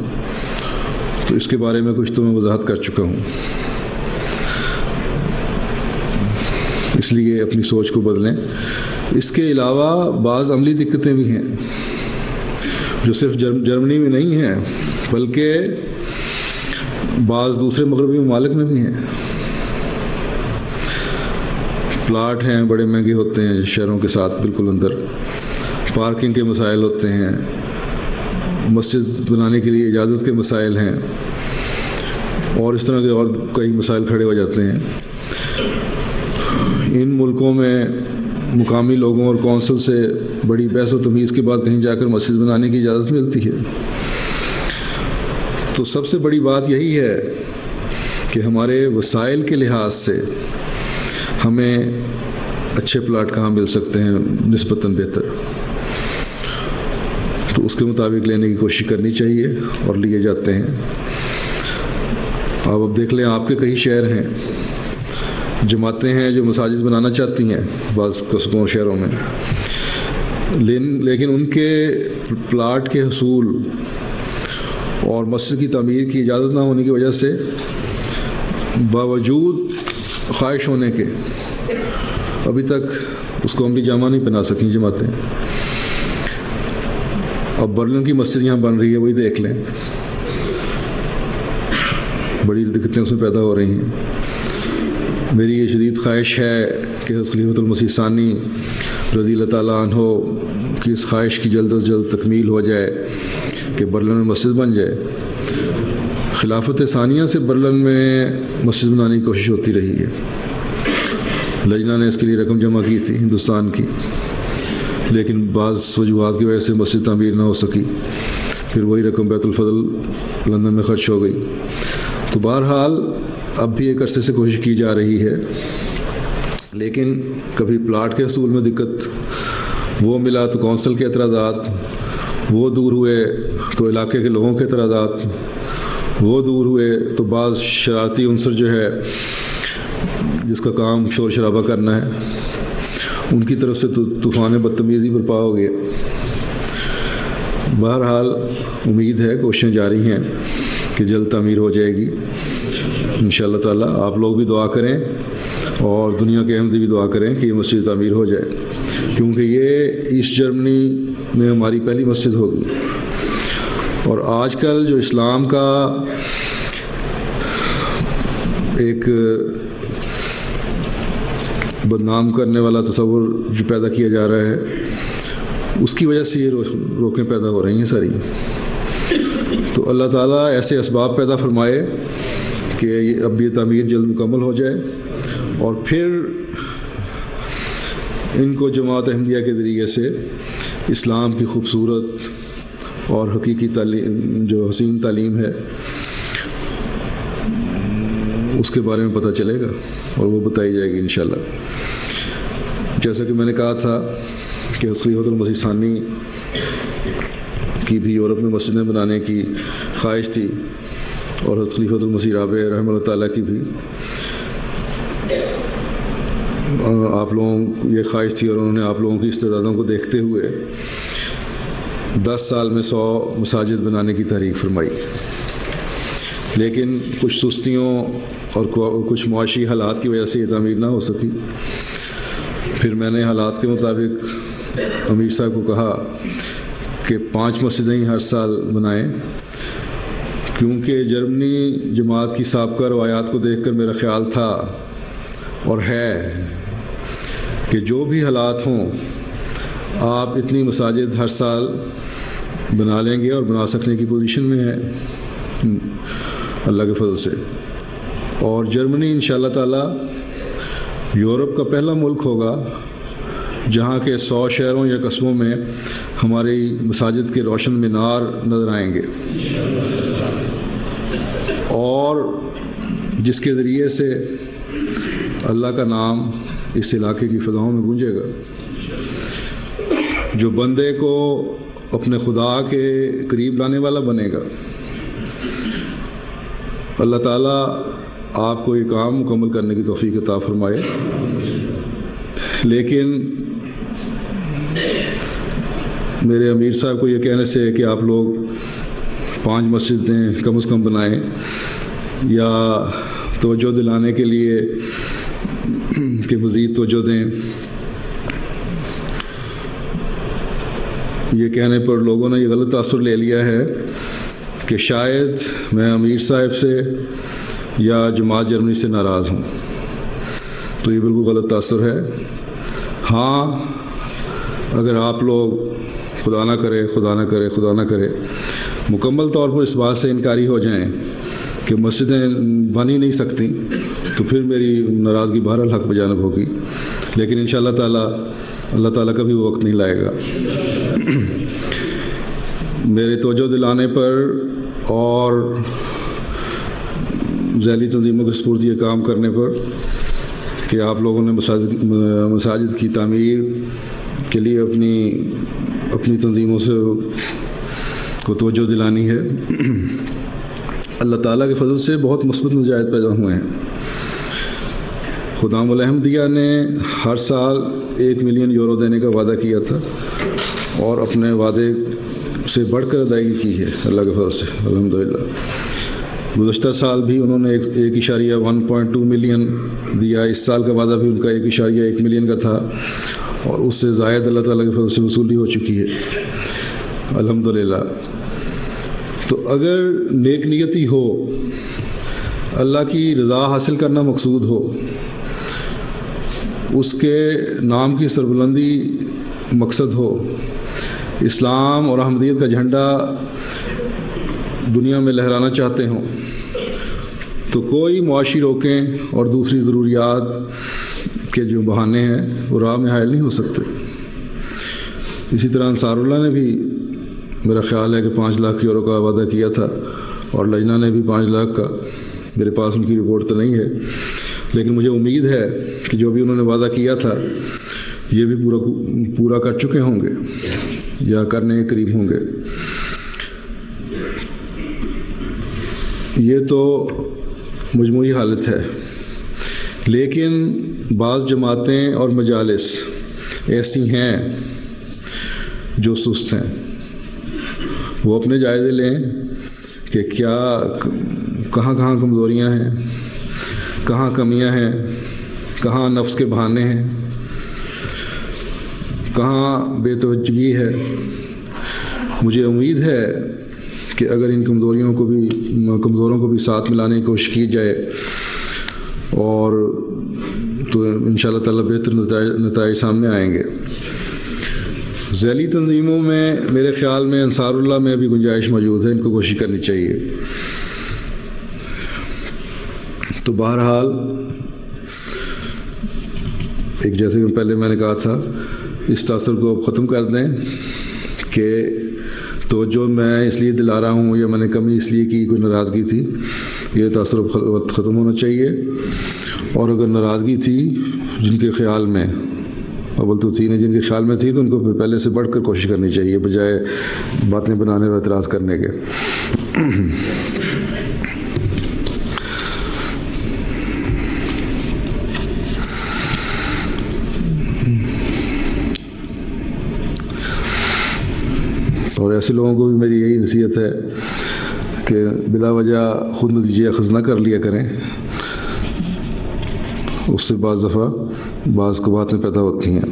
اس کے بارے میں کچھ تو میں وضاحت کر چکا ہوں. اس لیے اپنی سوچ کو بدلیں. اس کے علاوہ بعض عملی دقتیں بھی ہیں جو صرف جرمنی میں نہیں ہیں بلکہ بعض دوسرے مغربی ممالک میں بھی ہیں. پلاٹ ہیں بڑے مہنگے ہوتے ہیں شہروں کے ساتھ بالکل اندر، پارکنگ کے مسائل ہوتے ہیں، مسجد بنانے کے لیے اجازت کے مسائل ہیں، اور اس طرح کے اور کئی مسائل کھڑے ہو جاتے ہیں. ان ملکوں میں مقامی لوگوں اور کونسل سے بڑی بحث و تمیز کے بعد کہیں جا کر مسجد بنانے کی اجازت ملتی ہے. تو سب سے بڑی بات یہی ہے کہ ہمارے وسائل کے لحاظ سے ہمیں اچھے پلاٹ کہاں مل سکتے ہیں نسبتاً بہتر، تو اس کے مطابق لینے کی کوشش کرنی چاہیے اور لیے جاتے ہیں. اب دیکھ لیں آپ کے کئی شہر ہیں، جماعتیں ہیں جو مساجد بنانا چاہتی ہیں بعض قصبوں اور شہروں میں، لیکن ان کے پلاٹ کے حصول اور مسجد کی تعمیر کی اجازت نہ ہونے کی وجہ سے باوجود خواہش ہونے کے ابھی تک اس کو عملی جامہ نہیں پہنا سکیں جماعتیں. اب برلن کی مسجد یہاں بن رہی ہے، وہی دیکھ لیں، بڑی دقتیں اس میں پیدا ہو رہی ہیں. میری یہ شدید خواہش ہے کہ حضرت خلیفۃ المسیح ثانی رضی اللہ تعالیٰ عنہ کی اس خواہش کی جلد از جلد تکمیل ہو جائے کہ برلن میں مسجد بن جائے. خلافت ثانیہ سے برلن میں مسجد بنانے کی کوشش ہوتی رہی ہے. لجنہ نے اس کے لیے رقم جمع کی تھی ہندوستان کی، لیکن بعض وجوہات کی وجہ سے مسجد تعمیر نہ ہو سکی. پھر وہی رقم بیت الفضل لندن میں خرچ ہو گئی. تو بہرحال اب بھی ایک عرصے سے کوشش کی جا رہی ہے، لیکن کبھی پلاٹ کے حصول میں دقت، وہ ملا تو کونسل کے اعتراضات، وہ دور ہوئے تو علاقے کے لوگوں کے اعتراضات، وہ دور ہوئے تو بعض شرارتی عنصر جو ہے جس کا کام شور شرابہ کرنا ہے، ان کی طرف سے طوفان بدتمیزی برپا ہو گیا۔ بہرحال امید ہے، کوششیں جاری ہیں کہ جلد تعمیر ہو جائے گی انشاءاللہ تعالیٰ۔ آپ لوگ بھی دعا کریں اور دنیا کے احمدی بھی دعا کریں کہ یہ مسجد تعمیر ہو جائے، کیونکہ یہ ایسٹ جرمنی میں ہماری پہلی مسجد ہوگی۔ اور آج کل جو اسلام کا ایک بدنام کرنے والا تصور جو پیدا کیا جا رہا ہے، اس کی وجہ سے یہ روکیں پیدا ہو رہی ہیں ساری۔ تو اللہ تعالیٰ ایسے اسباب پیدا فرمائے کہ اب یہ تعمیر جلد مکمل ہو جائے، اور پھر ان کو جماعت احمدیہ کے ذریعے سے اسلام کی خوبصورت اور حقیقی تعلیم، جو حسین تعلیم ہے، اس کے بارے میں پتہ چلے گا اور وہ بتائی جائے گی انشاءاللہ۔ جیسا کہ میں نے کہا تھا کہ خلیفۃ المسیح ثانی کی بھی یورپ میں مسجدیں بنانے کی خواہش تھی، اور خلیفۃ المسیح رابع رحمہ اللہ تعالیٰ کی بھی آپ لوگوں کو یہ خواہش تھی، اور انہوں نے آپ لوگوں کی استعدادوں کو دیکھتے ہوئے 10 سال میں 100 مساجد بنانے کی تحریک فرمائی۔ لیکن کچھ سستیوں اور کچھ معاشی حالات کی وجہ سے یہ تعمیر نہ ہو سکی۔ پھر میں نے حالات کے مطابق امیر صاحب کو کہا کہ 5 مسجدیں ہی ہر سال بنائیں، کیونکہ جرمنی جماعت کی سابقہ روایات کو دیکھ کر میرا خیال تھا اور ہے کہ جو بھی حالات ہوں آپ اتنی مساجد ہر سال بنا لیں گے اور بنا سکنے کی پوزیشن میں ہے اللہ کے فضل سے۔ اور جرمنی انشاءاللہ تعالیٰ یورپ کا پہلا ملک ہوگا جہاں کے 100 شہروں یا قصبوں میں ہماری مساجد کے روشن مینار نظر آئیں گے، اور جس کے ذریعے سے اللہ کا نام اس علاقے کی فضاؤں میں گونجے گا، جو بندے کو اپنے خدا کے قریب لانے والا بنے گا۔ اللہ تعالیٰ آپ کو یہ کام مکمل کرنے کی توفیق عطا فرمائے۔ لیکن میرے امیر صاحب کو یہ کہنے سے کہ آپ لوگ 5 مسجدیں کم از کم بنائیں، یا توجہ دلانے کے لیے کہ مزید توجہ دیں، یہ کہنے پر لوگوں نے یہ غلط تاثر لے لیا ہے کہ شاید میں امیر صاحب سے یا جماعت جرمنی سے ناراض ہوں۔ تو یہ بالکل غلط تاثر ہے۔ ہاں، اگر آپ لوگ خدا نہ کرے مکمل طور پر اس بات سے انکاری ہو جائیں کہ مسجدیں بن ہی نہیں سکتی، تو پھر میری ناراضگی بہرحال حق بجانب ہوگی، لیکن انشاءاللہ تعالیٰ اللہ تعالیٰ کا بھی وہ وقت نہیں لائے گا۔ میرے توجہ دلانے پر اور ذیلی تنظیموں کے سپرد یہ کام کرنے پر کہ آپ لوگوں نے مساجد کی تعمیر کے لیے اپنی تنظیموں سے کو توجہ دلانی ہے، اللہ تعالیٰ کے فضل سے بہت مثبت نتائج پیدا ہوئے ہیں۔ خدام الاحمدیہ نے ہر سال 1 ملین یورو دینے کا وعدہ کیا تھا، اور اپنے وعدے سے بڑھ کر ادائیگی کی ہے اللہ کے فضل سے الحمدللہ۔ گزشتہ سال بھی انہوں نے 1.2 ملین دیا، اس سال کا وعدہ بھی ان کا 1.1 ملین کا تھا، اور اس سے زائد اللہ تعالیٰ کے فضل سے وصولی ہو چکی ہے الحمدللہ۔ تو اگر نیک نیتی ہو، اللہ کی رضا حاصل کرنا مقصود ہو، اس کے نام کی سربلندی مقصد ہو، اسلام اور احمدیت کا جھنڈا دنیا میں لہرانا چاہتے ہوں، تو کوئی معاشی روکیں اور دوسری ضروریات کے جو بہانے ہیں وہ راہ میں حائل نہیں ہو سکتے۔ اسی طرح انصار اللہ نے بھی میرا خیال ہے کہ 5 لاکھ یورو کا وعدہ کیا تھا، اور لجنہ نے بھی 5 لاکھ کا، میرے پاس ان کی رپورٹ تو نہیں ہے، لیکن مجھے امید ہے کہ جو بھی انہوں نے وعدہ کیا تھا یہ بھی پورا کر چکے ہوں گے یا کرنے کے قریب ہوں گے۔ یہ تو مجموعی حالت ہے، لیکن بعض جماعتیں اور مجالس ایسی ہیں جو سست ہیں، وہ اپنے جائزے لیں کہ کیا کہاں کہاں کمزوریاں ہیں، کہاں کمیاں ہیں، کہاں نفس کے بہانے ہیں، کہاں بے توجہی ہے۔ مجھے امید ہے کہ اگر ان کمزوروں کو بھی ساتھ ملانے کی کوشش کی جائے اور تو انشاءاللہ تعالیٰ بہتر نتائج سامنے آئیں گے۔ ذیلی تنظیموں میں میرے خیال میں انصار اللہ میں بھی گنجائش موجود ہے، ان کو کوشش کرنی چاہیے۔ تو بہرحال ایک جیسے کہ پہلے میں نے کہا تھا، اس تاثر کو اب ختم کر دیں کہ توجہ میں اس لیے دلا رہا ہوں یا میں نے کمی اس لیے کی، کوئی ناراضگی تھی، یہ تاثر اب ختم ہونا چاہیے۔ اور اگر ناراضگی تھی جن کے خیال میں، اول تو تھی نہیں، جن کے خیال میں تھی تو ان کو پھر پہلے سے بڑھ کر کوشش کرنی چاہیے بجائے باتیں بنانے اور اعتراض کرنے کے۔ اور ایسے لوگوں کو بھی میری یہی نصیحت ہے کہ بلا وجہ خود نتیجے اخذ نہ کر لیا کریں، اس سے بعض دفعہ بعض قباحتیں پیدا ہوتی ہیں۔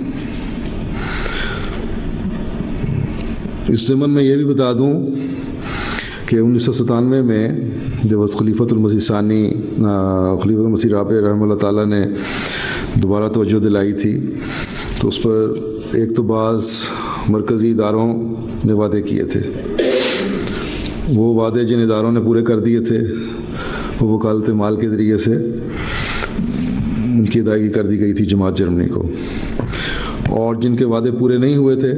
اس ضمن میں یہ بھی بتا دوں کہ 1997 میں جب خلیفۃ المسیح ثانی خلیفۃ المسیح رابع رحمہ اللہ تعالیٰ نے دوبارہ توجہ دلائی تھی، تو اس پر ایک تو بعض مرکزی اداروں نے وعدے کیے تھے، وہ وعدے جن اداروں نے پورے کر دیے تھے وہ وکالت مال کے ذریعے سے ان کی ادائیگی کر دی گئی تھی جماعت جرمنی کو، اور جن کے وعدے پورے نہیں ہوئے تھے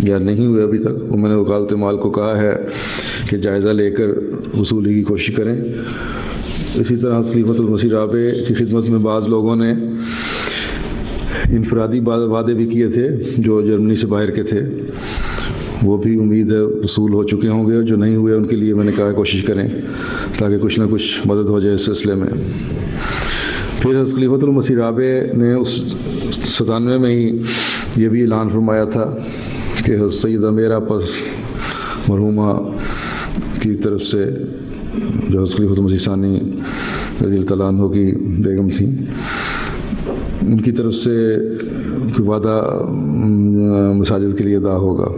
یا نہیں ہوئے ابھی تک، وہ میں نے وکالت مال کو کہا ہے کہ جائزہ لے کر وصولی کی کوشش کریں۔ اسی طرح خلیفۃ المسیح رابع کی خدمت میں بعض لوگوں نے انفرادی وعدے بھی کیے تھے جو جرمنی سے باہر کے تھے، وہ بھی امید ہے وصول ہو چکے ہوں گے، اور جو نہیں ہوئے ان کے لیے میں نے کہا کوشش کریں تاکہ کچھ نہ کچھ مدد ہو جائے اس سلسلے میں۔ پھر حضرت خلیفۃ المسیح رابع نے اس 97 میں ہی یہ بھی اعلان فرمایا تھا کہ حضرت سیدہ میرا پس مرحومہ کی طرف سے جو حضرت خلیفۃ المسیح ثانی رضی اللہ تعالیٰ عنہ کی بیگم تھیں، ان کی طرف سے کوئی وعدہ مساجد کے لیے ادا ہوگا،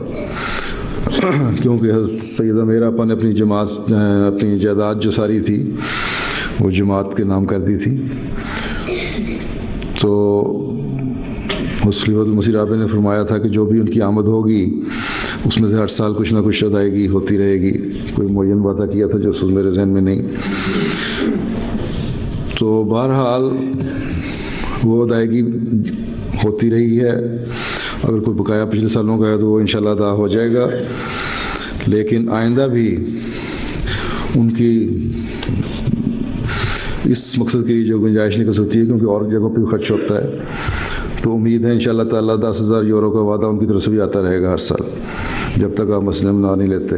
کیونکہ حضرت سیدہ میرا اپن اپنی اپنی جائیداد جو ساری تھی وہ جماعت کے نام کر دی تھی۔ تو خلیفۃ المسیح رابع نے فرمایا تھا کہ جو بھی ان کی آمد ہوگی اس میں سے ہر سال کچھ نہ کچھ ادائیگی ہوتی رہے گی، کوئی معین وعدہ کیا تھا جو میرے ذہن میں نہیں۔ تو بہرحال وہ ادائیگی ہوتی رہی ہے، اگر کوئی بقایا پچھلے سالوں کا ہے تو وہ انشاءاللہ ادا ہو جائے گا، لیکن آئندہ بھی ان کی اس مقصد کے لیے جو گنجائش نکل سکتی ہے، کیونکہ اور جگہوں پہ خرچ ہوتا ہے، تو امید ہے انشاءاللہ تعالیٰ 10,000 یورو کا وعدہ ان کی طرف سے بھی آتا رہے گا ہر سال، جب تک آپ مسئلہ بنا نہیں لیتے۔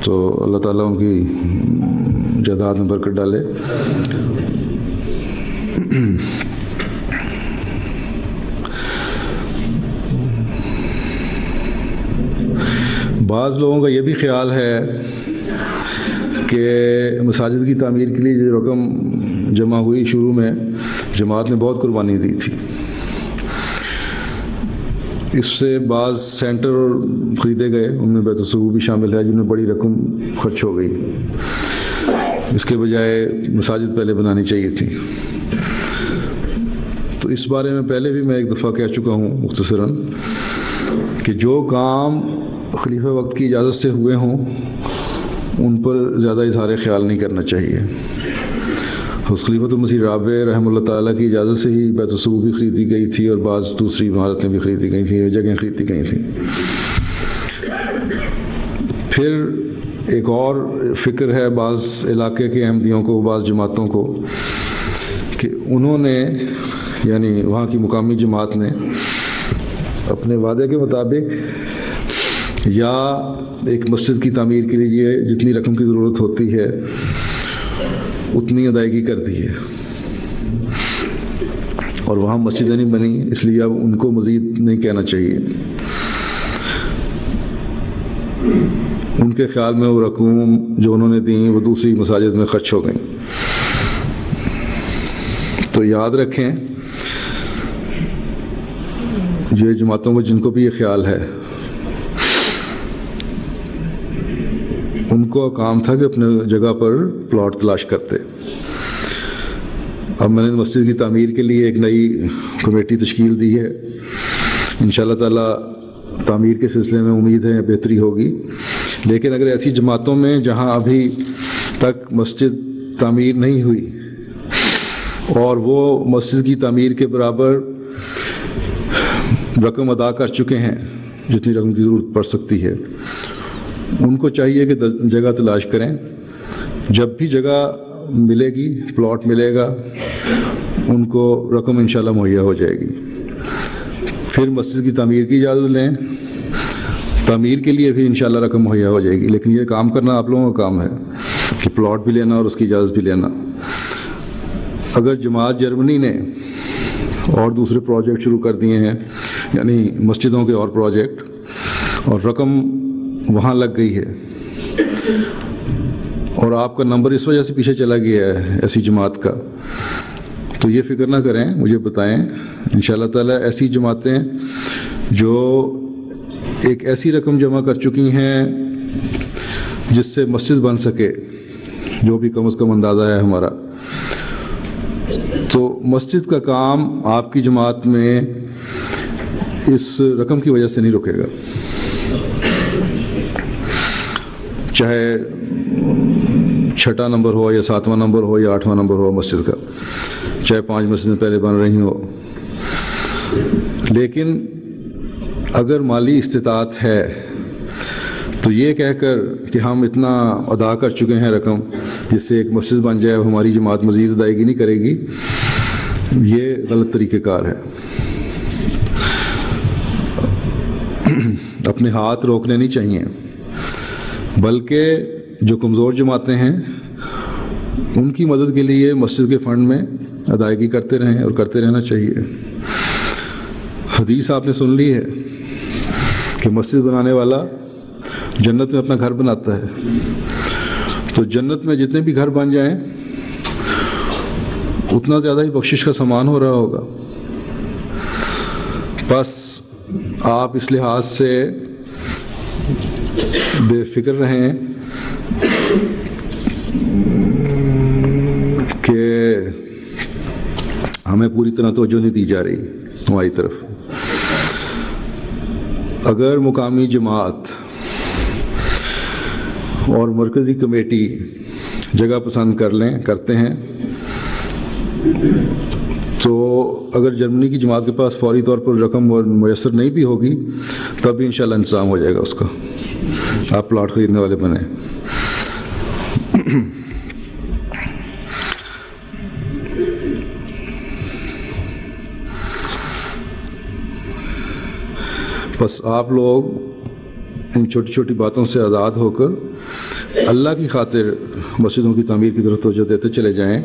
تو اللہ تعالیٰ ان کی جائیداد میں برکت ڈالے۔ بعض لوگوں کا یہ بھی خیال ہے کہ مساجد کی تعمیر کے لیے جو رقم جمع ہوئی شروع میں جماعت نے بہت قربانی دی تھی، اس سے بعض سینٹر خریدے گئے، ان میں بیت الصبو بھی شامل ہے جن میں بڑی رقم خرچ ہو گئی، اس کے بجائے مساجد پہلے بنانی چاہیے تھی۔ تو اس بارے میں پہلے بھی میں ایک دفعہ کہہ چکا ہوں مختصراً کہ جو کام خلیفہ وقت کی اجازت سے ہوئے ہوں ان پر زیادہ اظہار خیال نہیں کرنا چاہیے۔ خلیفۃ المسیح رابع رحمہ اللہ تعالیٰ کی اجازت سے ہی بیت الصبو بھی خریدی گئی تھی، اور بعض دوسری عمارتیں بھی خریدی گئی تھیں، جگہیں خریدی گئی تھیں۔ پھر ایک اور فکر ہے بعض علاقے کے احمدیوں کو، بعض جماعتوں کو، کہ انہوں نے یعنی وہاں کی مقامی جماعت نے اپنے وعدے کے مطابق یا ایک مسجد کی تعمیر کے لیے جتنی رقم کی ضرورت ہوتی ہے اتنی ادائیگی کر دی ہے، اور وہاں مسجدیں نہیں بنی، اس لیے اب ان کو مزید نہیں کہنا چاہیے. ان کے خیال میں وہ رقوم جو انہوں نے دیں وہ دوسری مساجد میں خرچ ہو گئیں. تو یاد رکھیں یہ جماعتوں کو جن کو بھی یہ خیال ہے ان کو کام تھا کہ اپنے جگہ پر پلاٹ تلاش کرتے. اب میں نے مسجد کی تعمیر کے لیے ایک نئی کمیٹی تشکیل دی ہے. انشاءاللہ تعالی تعمیر کے سلسلے میں امید ہے بہتری ہوگی. لیکن اگر ایسی جماعتوں میں جہاں ابھی تک مسجد تعمیر نہیں ہوئی اور وہ مسجد کی تعمیر کے برابر رقم ادا کر چکے ہیں جتنی رقم کی ضرورت پڑ سکتی ہے، ان کو چاہیے کہ جگہ تلاش کریں. جب بھی جگہ ملے گی، پلاٹ ملے گا، ان کو رقم انشاءاللہ مہیا ہو جائے گی. پھر مسجد کی تعمیر کی اجازت لیں، تعمیر کے لیے بھی انشاءاللہ رقم مہیا ہو جائے گی. لیکن یہ کام کرنا آپ لوگوں کا کام ہے کہ پلاٹ بھی لینا اور اس کی اجازت بھی لینا. اگر جماعت جرمنی نے اور دوسرے پروجیکٹ شروع کر دیے ہیں، یعنی مسجدوں کے اور پروجیکٹ، اور رقم وہاں لگ گئی ہے اور آپ کا نمبر اس وجہ سے پیچھے چلا گیا ہے ایسی جماعت کا، تو یہ فکر نہ کریں، مجھے بتائیں. انشاءاللہ تعالی ایسی جماعتیں جو ایک ایسی رقم جمع کر چکی ہیں جس سے مسجد بن سکے، جو بھی کم از کم اندازہ ہے ہمارا، تو مسجد کا کام آپ کی جماعت میں اس رقم کی وجہ سے نہیں رکے گا. چاہے 6واں نمبر ہو یا 7واں نمبر ہو یا 8واں نمبر ہو مسجد کا، چاہے 5 مسجدیں پہلے بن رہی ہوں. لیکن اگر مالی استطاعت ہے تو یہ کہہ کر کہ ہم اتنا ادا کر چکے ہیں رقم جس سے ایک مسجد بن جائے، ہماری جماعت مزید ادائیگی نہیں کرے گی، یہ غلط طریقہ کار ہے. اپنے ہاتھ روکنے نہیں چاہیے، بلکہ جو کمزور جماعتیں ہیں ان کی مدد کے لیے مسجد کے فنڈ میں ادائیگی کرتے رہیں اور کرتے رہنا چاہیے. حدیث آپ نے سن لی ہے کہ مسجد بنانے والا جنت میں اپنا گھر بناتا ہے. تو جنت میں جتنے بھی گھر بن جائیں اتنا زیادہ ہی بخشش کا سامان ہو رہا ہوگا. بس آپ اس لحاظ سے بے فکر رہیں کہ ہمیں پوری طرح توجہ نہیں دی جا رہی ہماری طرف. اگر مقامی جماعت اور مرکزی کمیٹی جگہ پسند کرتے ہیں تو اگر جرمنی کی جماعت کے پاس فوری طور پر رقم میسر نہیں بھی ہوگی تب بھی انشاءاللہ انتظام ہو جائے گا اس کا. آپ پلاٹ خریدنے والے بنیں. بس آپ لوگ ان چھوٹی چھوٹی باتوں سے آزاد ہو کر اللہ کی خاطر مسجدوں کی تعمیر کی طرف توجہ دیتے چلے جائیں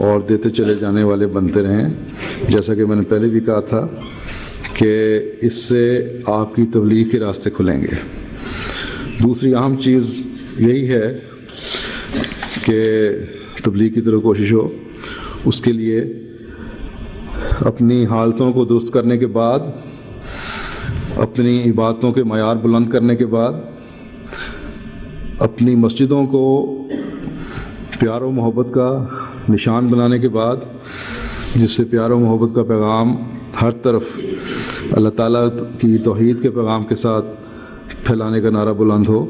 اور دیتے چلے جانے والے بنتے رہیں. جیسا کہ میں نے پہلے بھی کہا تھا کہ اس سے آپ کی تبلیغ کے راستے کھلیں گے. دوسری اہم چیز یہی ہے کہ تبلیغ کی طرف کوشش ہو. اس کے لیے اپنی حالتوں کو درست کرنے کے بعد، اپنی عبادتوں کے معیار بلند کرنے کے بعد، اپنی مسجدوں کو پیار و محبت کا نشان بنانے کے بعد، جس سے پیار و محبت کا پیغام ہر طرف اللہ تعالیٰ کی توحید کے پیغام کے ساتھ پھیلانے کا نعرہ بلند ہو،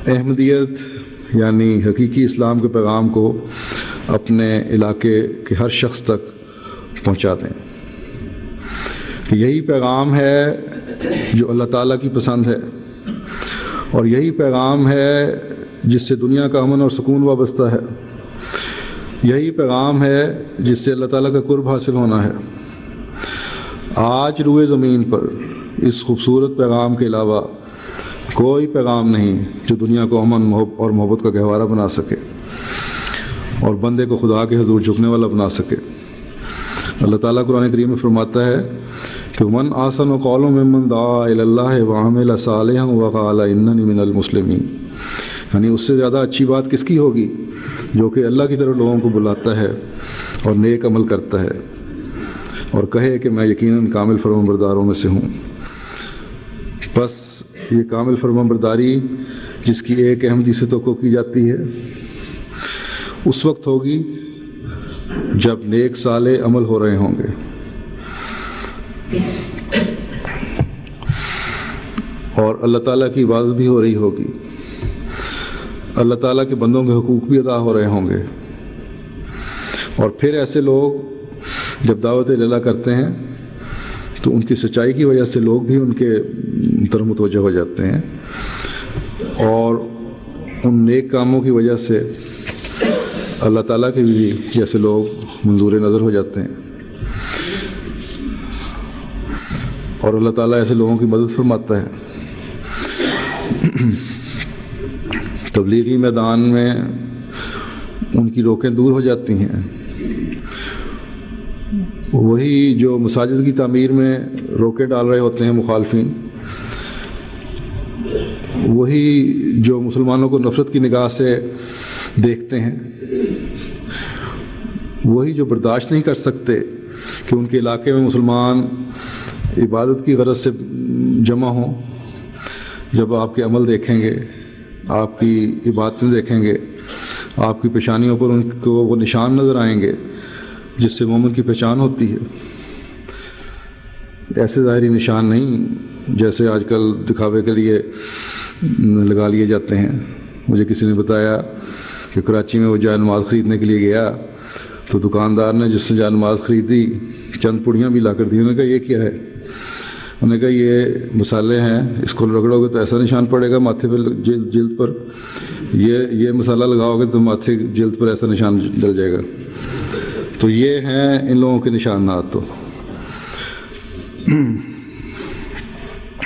احمدیت یعنی حقیقی اسلام کے پیغام کو اپنے علاقے کے ہر شخص تک پہنچا دیں کہ یہی پیغام ہے جو اللہ تعالیٰ کی پسند ہے، اور یہی پیغام ہے جس سے دنیا کا امن اور سکون وابستہ ہے. یہی پیغام ہے جس سے اللہ تعالیٰ کا قرب حاصل ہونا ہے. آج روئے زمین پر اس خوبصورت پیغام کے علاوہ کوئی پیغام نہیں جو دنیا کو امن اور محبت کا گہوارہ بنا سکے. اور بندے کو خدا کے حضور جھکنے والا بنا سکے۔ اللہ تعالیٰ قرآن کریم میں فرماتا ہے کہ من احسن قولا ممن دعا الی اللہ وعمل صالحا وقال اننی من المسلمین، یعنی اس سے زیادہ اچھی بات کس کی ہوگی جو کہ اللہ کی طرف لوگوں کو بلاتا ہے اور نیک عمل کرتا ہے اور کہے کہ میں یقیناً کامل فرمانبرداروں میں سے ہوں۔ بس یہ کامل فرمانبرداری جس کی ایک احمدی سے توقع کی جاتی ہے اس وقت ہوگی جب نیک صالح عمل ہو رہے ہوں گے اور اللہ تعالیٰ کی عبادت بھی ہو رہی ہوگی، اللہ تعالیٰ کے بندوں کے حقوق بھی ادا ہو رہے ہوں گے، اور پھر ایسے لوگ جب دعوت اللہ کرتے ہیں تو ان کی سچائی کی وجہ سے لوگ بھی ان کے طرف متوجہ ہو جاتے ہیں اور ان نیک کاموں کی وجہ سے اللہ تعالیٰ کے بھی جیسے لوگ منظور نظر ہو جاتے ہیں اور اللہ تعالیٰ ایسے لوگوں کی مدد فرماتا ہے۔ تبلیغی میدان میں ان کی روکیں دور ہو جاتی ہیں، وہی جو مساجد کی تعمیر میں روکے ڈال رہے ہوتے ہیں مخالفین، وہی جو مسلمانوں کو نفرت کی نگاہ سے دیکھتے ہیں، وہی جو برداشت نہیں کر سکتے کہ ان کے علاقے میں مسلمان عبادت کی غرض سے جمع ہوں، جب آپ کے عمل دیکھیں گے، آپ کی عبادتیں دیکھیں گے، آپ کی پیشانیوں پر ان کو وہ نشان نظر آئیں گے جس سے مومن کی پہچان ہوتی ہے، ایسے ظاہری نشان نہیں جیسے آج کل دکھاوے کے لیے لگا لیے جاتے ہیں۔ مجھے کسی نے بتایا کہ کراچی میں وہ جائے نماز خریدنے کے لیے گیا تو دکاندار نے جس نے جائے نماز خریدی چند پڑیاں بھی لا کر دی، انہوں نے کہا یہ کیا ہے؟ انہوں نے کہا یہ مسالے ہیں، اس کو رگڑو گے تو ایسا نشان پڑے گا ماتھے پہ جلد پر، یہ مسالہ لگاؤ گے تو ماتھے جلد پر ایسا نشان ڈل جائے گا۔ تو یہ ہیں ان لوگوں کے نشانات۔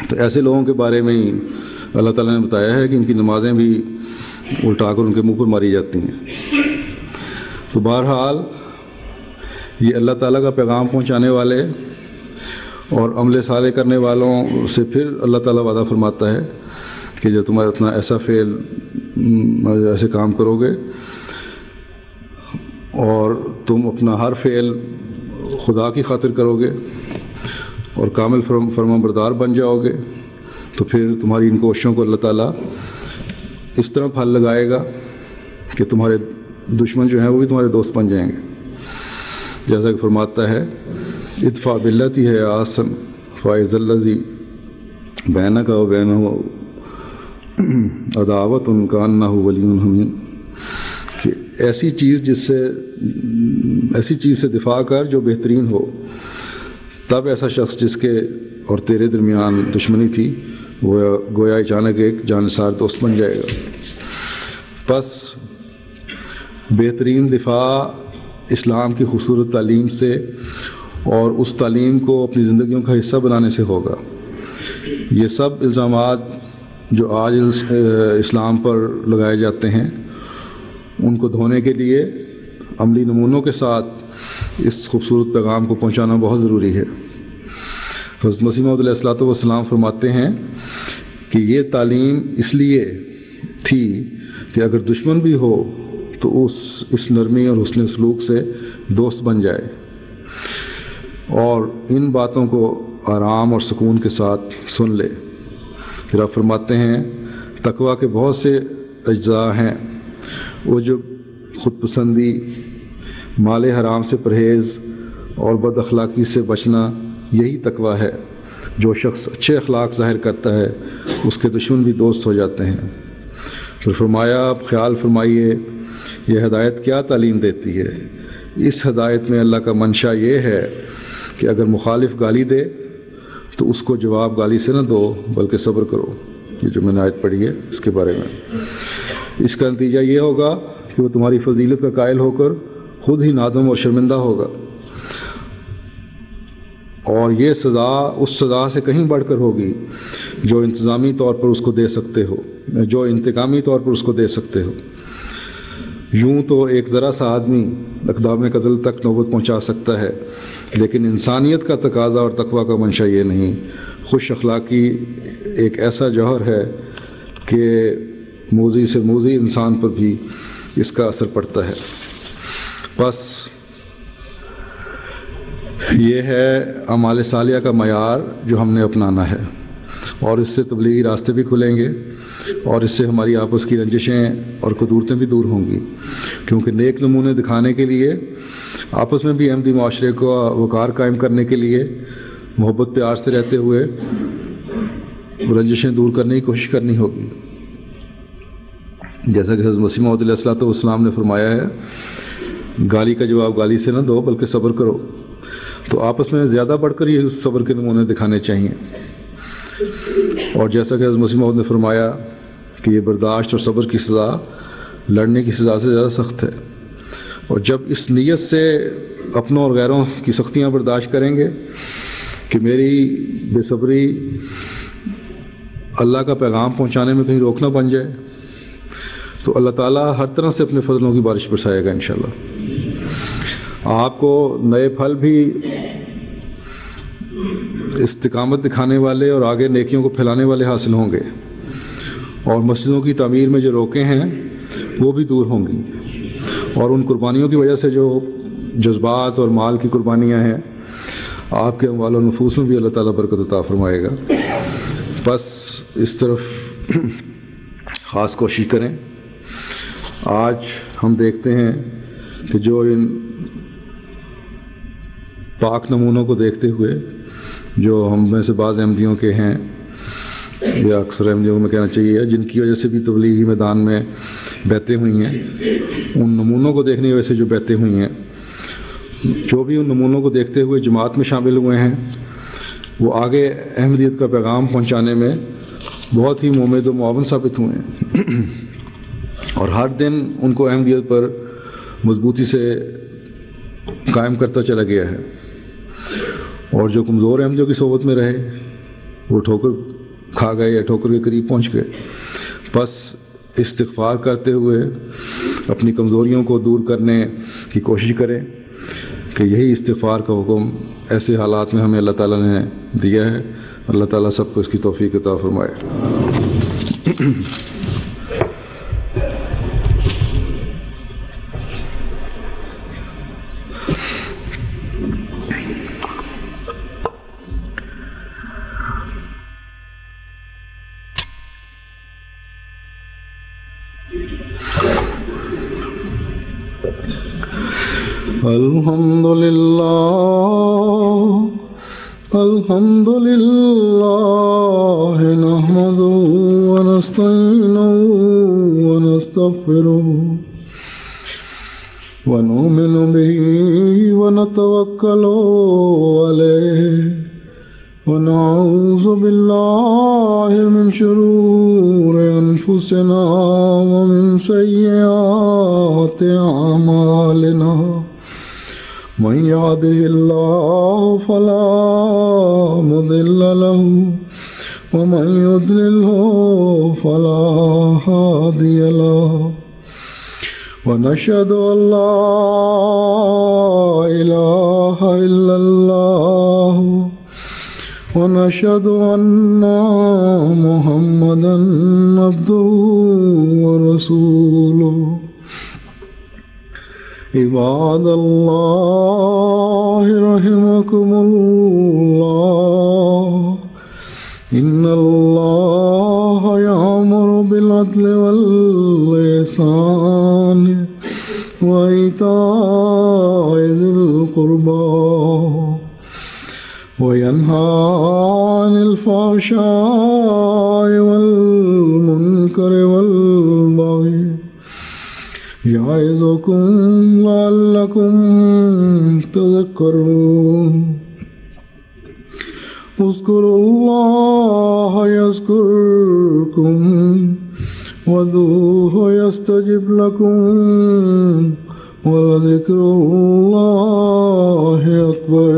تو ایسے لوگوں کے بارے میں ہی اللہ تعالیٰ نے بتایا ہے کہ ان کی نمازیں بھی الٹا کر ان کے منہ پر ماری جاتی ہیں۔ تو بہرحال یہ اللہ تعالیٰ کا پیغام پہنچانے والے اور عمل صالح کرنے والوں سے پھر اللہ تعالیٰ وعدہ فرماتا ہے کہ جو تمہارا اپنا ایسا فعل ایسے کام کرو گے اور تم اپنا ہر فعل خدا کی خاطر کرو گے اور کامل فرمانبردار بن جاؤ گے تو پھر تمہاری ان کوششوں کو اللہ تعالیٰ اس طرح پھل لگائے گا کہ تمہارے دشمن جو ہیں وہ بھی تمہارے دوست بن جائیں گے۔ جیسا کہ فرماتا ہے ادفع باللتی ہے آسن فائز الذی بینک و بینہ عداوت کانہ ولی حمیم، کہ ایسی چیز سے دفاع کر جو بہترین ہو، تب ایسا شخص جس کے اور تیرے درمیان دشمنی تھی وہ گویا اچانک ایک جانثار دوست بن جائے گا۔ پس بہترین دفاع اسلام کی خوبصورت تعلیم سے اور اس تعلیم کو اپنی زندگیوں کا حصہ بنانے سے ہوگا۔ یہ سب الزامات جو آج اسلام پر لگائے جاتے ہیں ان کو دھونے کے لیے عملی نمونوں کے ساتھ اس خوبصورت پیغام کو پہنچانا بہت ضروری ہے۔ حضرت مسیح موعود علیہ الصلوۃ والسلام فرماتے ہیں کہ یہ تعلیم اس لیے تھی کہ اگر دشمن بھی ہو تو اس نرمی اور حسن سلوک سے دوست بن جائے، اور ان باتوں کو آرام اور سکون کے ساتھ سن لے۔ پھر آپ فرماتے ہیں تقویٰ کے بہت سے اجزاء ہیں، عجب، خود پسندی، مال حرام سے پرہیز اور بد اخلاقی سے بچنا، یہی تقویٰ ہے۔ جو شخص اچھے اخلاق ظاہر کرتا ہے اس کے دشمن بھی دوست ہو جاتے ہیں۔ پھر فرمایا آپ خیال فرمائیے یہ ہدایت کیا تعلیم دیتی ہے۔ اس ہدایت میں اللہ کا منشا یہ ہے کہ اگر مخالف گالی دے تو اس کو جواب گالی سے نہ دو بلکہ صبر کرو۔ یہ جو میں نے آیت پڑھی ہے اس کے بارے میں، اس کا نتیجہ یہ ہوگا کہ وہ تمہاری فضیلت کا قائل ہو کر خود ہی نادم اور شرمندہ ہوگا، اور یہ سزا اس سزا سے کہیں بڑھ کر ہوگی جو انتظامی طور پر اس کو دے سکتے ہو، جو انتقامی طور پر اس کو دے سکتے ہو۔ یوں تو ایک ذرا سا آدمی اقدام قتل تک نوبت پہنچا سکتا ہے، لیکن انسانیت کا تقاضا اور تقویٰ کا منشا یہ نہیں۔ خوش اخلاقی ایک ایسا جوہر ہے کہ موذی سے موذی انسان پر بھی اس کا اثر پڑتا ہے۔ بس یہ ہے اعمال صالحہ کا معیار جو ہم نے اپنانا ہے، اور اس سے تبلیغی راستے بھی کھلیں گے، اور اس سے ہماری آپس کی رنجشیں اور قدورتیں بھی دور ہوں گی، کیونکہ نیک نمونے دکھانے کے لیے، آپس میں بھی احمدی معاشرے کو وقار قائم کرنے کے لیے محبت پیار سے رہتے ہوئے رنجشیں دور کرنے کی کوشش کرنی ہوگی۔ جیسا کہ حضرت مسیح موعود علیہ الصلوۃ والسلام نے فرمایا ہے، گالی کا جواب گالی سے نہ دو بلکہ صبر کرو۔ تو آپس میں زیادہ بڑھ کر یہ صبر کے نمونے دکھانے چاہیے، اور جیسا کہ حضرت مسیح موعود نے فرمایا کہ یہ برداشت اور صبر کی سزا لڑنے کی سزا سے زیادہ سخت ہے، اور جب اس نیت سے اپنوں اور غیروں کی سختیاں برداشت کریں گے کہ میری بے صبری اللہ کا پیغام پہنچانے میں کہیں روک نہ بن جائے، تو اللہ تعالیٰ ہر طرح سے اپنے فضلوں کی بارش برسائے گا انشاءاللہ۔ آپ کو نئے پھل بھی استقامت دکھانے والے اور آگے نیکیوں کو پھیلانے والے حاصل ہوں گے، اور مسجدوں کی تعمیر میں جو روکیں ہیں وہ بھی دور ہوں گی، اور ان قربانیوں کی وجہ سے جو جذبات اور مال کی قربانیاں ہیں، آپ کے اموال و نفوس میں بھی اللہ تعالیٰ برکت عطا فرمائے گا۔ بس اس طرف خاص کوشش کریں۔ آج ہم دیکھتے ہیں کہ جو ان پاک نمونوں کو دیکھتے ہوئے جو ہم میں سے بعض احمدیوں کے ہیں، یا اکثر احمدیوں میں کہنا چاہیے، جن کی وجہ سے بھی تبلیغی میدان میں بیعتیں ہوئی ہیں، ان نمونوں کو دیکھنے کی وجہ سے جو بیعتیں ہوئی ہیں، جو بھی ان نمونوں کو دیکھتے ہوئے جماعت میں شامل ہوئے ہیں، وہ آگے احمدیت کا پیغام پہنچانے میں بہت ہی مؤمد و معاون ثابت ہوئے ہیں، اور ہر دن ان کو احمدیت پر مضبوطی سے قائم کرتا چلا گیا ہے، اور جو کمزور احمدیوں کی صحبت میں رہے وہ ٹھوکر کھا گئے یا ٹھوکر کے قریب پہنچ گئے۔ بس استغفار کرتے ہوئے اپنی کمزوریوں کو دور کرنے کی کوشش کریں، کہ یہی استغفار کا حکم ایسے حالات میں ہمیں اللہ تعالیٰ نے دیا ہے۔ اللہ تعالیٰ سب کو اس کی توفیق عطا فرمائے۔ الحمد لله نحمده ونستعينه ونستغفره ونؤمن به ونتوكل عليه ونعوذ بالله من شرور أنفسنا ومن سيئات أعمالنا، من يهده الله فلا مضل له ومن يضلله فلا هادي له، ونشهد أن لا إله إلا الله ونشهد أن محمدا عبده ورسوله۔ عباد الله رحمكم الله، إن الله يأمر بالعدل والإحسان وإيتاء ذي القربى وينهى عن الفحشاء والمنكر والبغي، يعظكم لعلكم تذكرون۔ اذكروا الله يذكركم وادعوه يستجب لكم ولذكر الله أكبر۔